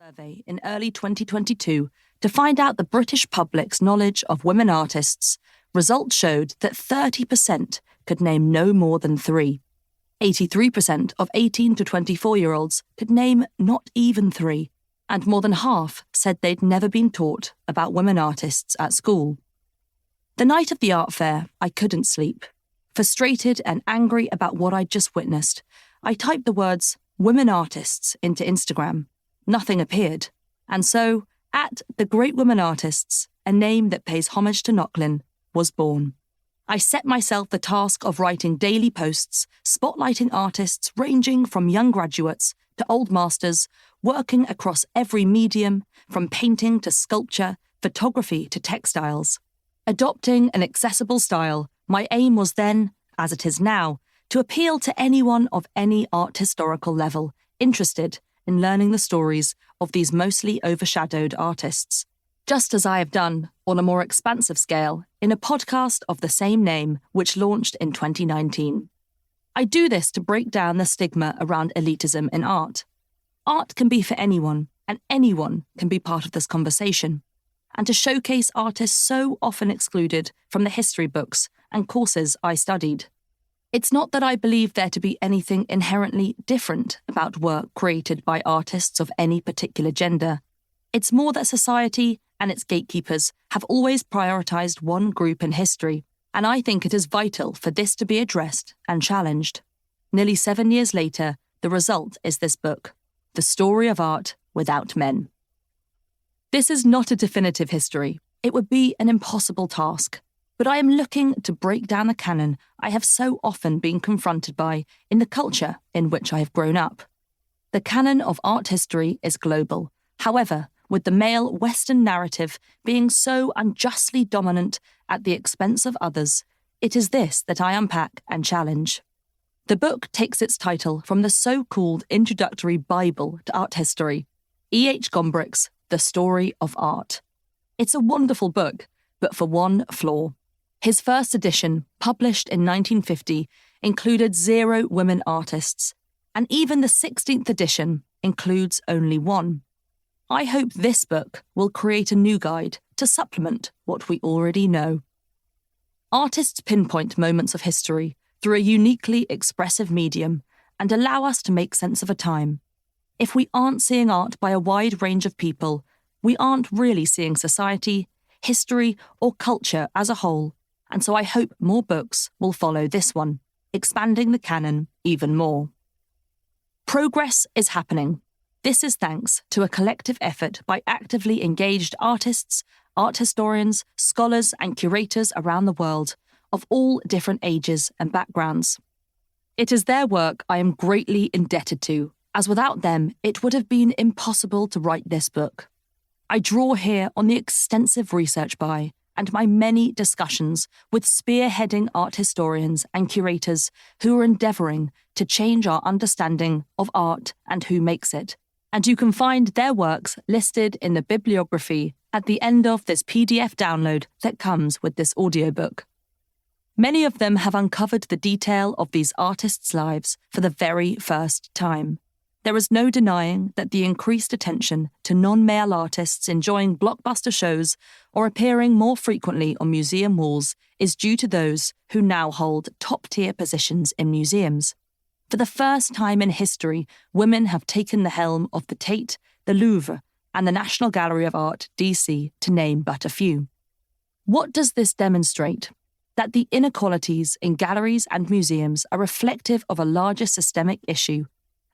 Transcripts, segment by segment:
survey in early 2022 to find out the British public's knowledge of women artists, results showed that 30% could name no more than 3. 83% of 18 to 24-year-olds could name not even 3, and more than half said they'd never been taught about women artists at school. The night of the art fair, I couldn't sleep. Frustrated and angry about what I'd just witnessed, I typed the words women artists into Instagram. Nothing appeared, and so, at The Great Women Artists, a name that pays homage to Nochlin, was born. I set myself the task of writing daily posts, spotlighting artists ranging from young graduates to old masters, working across every medium, from painting to sculpture, photography to textiles. Adopting an accessible style, my aim was then, as it is now, to appeal to anyone of any art historical level interested in learning the stories of these mostly overshadowed artists, just as I have done, on a more expansive scale, in a podcast of the same name which launched in 2019. I do this to break down the stigma around elitism in art. Art can be for anyone, and anyone can be part of this conversation, and to showcase artists so often excluded from the history books and courses I studied. It's not that I believe there to be anything inherently different about work created by artists of any particular gender. It's more that society and its gatekeepers have always prioritised one group in history, and I think it is vital for this to be addressed and challenged. Nearly 7 years later, the result is this book, The Story of Art Without Men. This is not a definitive history. It would be an impossible task. But I am looking to break down the canon I have so often been confronted by in the culture in which I have grown up. The canon of art history is global. However, with the male Western narrative being so unjustly dominant at the expense of others, it is this that I unpack and challenge. The book takes its title from the so-called introductory Bible to art history, E.H. Gombrich's The Story of Art. It's a wonderful book, but for one flaw. His first edition, published in 1950, included 0 women artists, and even the 16th edition includes only 1. I hope this book will create a new guide to supplement what we already know. Artists pinpoint moments of history through a uniquely expressive medium and allow us to make sense of a time. If we aren't seeing art by a wide range of people, we aren't really seeing society, history, or culture as a whole. And so I hope more books will follow this one, expanding the canon even more. Progress is happening. This is thanks to a collective effort by actively engaged artists, art historians, scholars, and curators around the world, of all different ages and backgrounds. It is their work I am greatly indebted to, as without them it would have been impossible to write this book. I draw here on the extensive research by and my many discussions with spearheading art historians and curators who are endeavouring to change our understanding of art and who makes it. And you can find their works listed in the bibliography at the end of this PDF download that comes with this audiobook. Many of them have uncovered the detail of these artists' lives for the very first time. There is no denying that the increased attention to non-male artists enjoying blockbuster shows or appearing more frequently on museum walls is due to those who now hold top-tier positions in museums. For the first time in history, women have taken the helm of the Tate, the Louvre, and the National Gallery of Art, DC, to name but a few. What does this demonstrate? That the inequalities in galleries and museums are reflective of a larger systemic issue,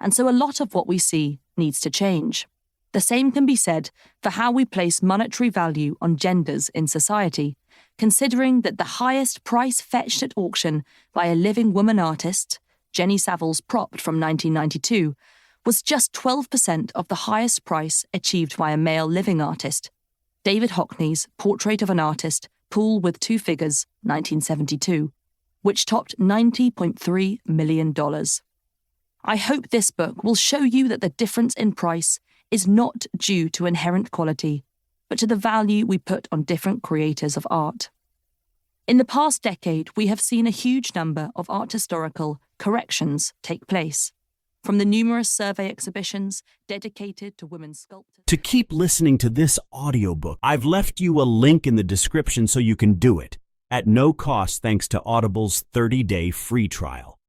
and so a lot of what we see needs to change. The same can be said for how we place monetary value on genders in society, considering that the highest price fetched at auction by a living woman artist, Jenny Saville's Prop from 1992, was just 12% of the highest price achieved by a male living artist, David Hockney's Portrait of an Artist, Pool with Two Figures, 1972, which topped $90.3 million. I hope this book will show you that the difference in price is not due to inherent quality, but to the value we put on different creators of art. In the past decade, we have seen a huge number of art historical corrections take place. from the numerous survey exhibitions dedicated to women sculptors. To keep listening to this audiobook, I've left you a link in the description so you can do it at no cost thanks to Audible's 30-day free trial.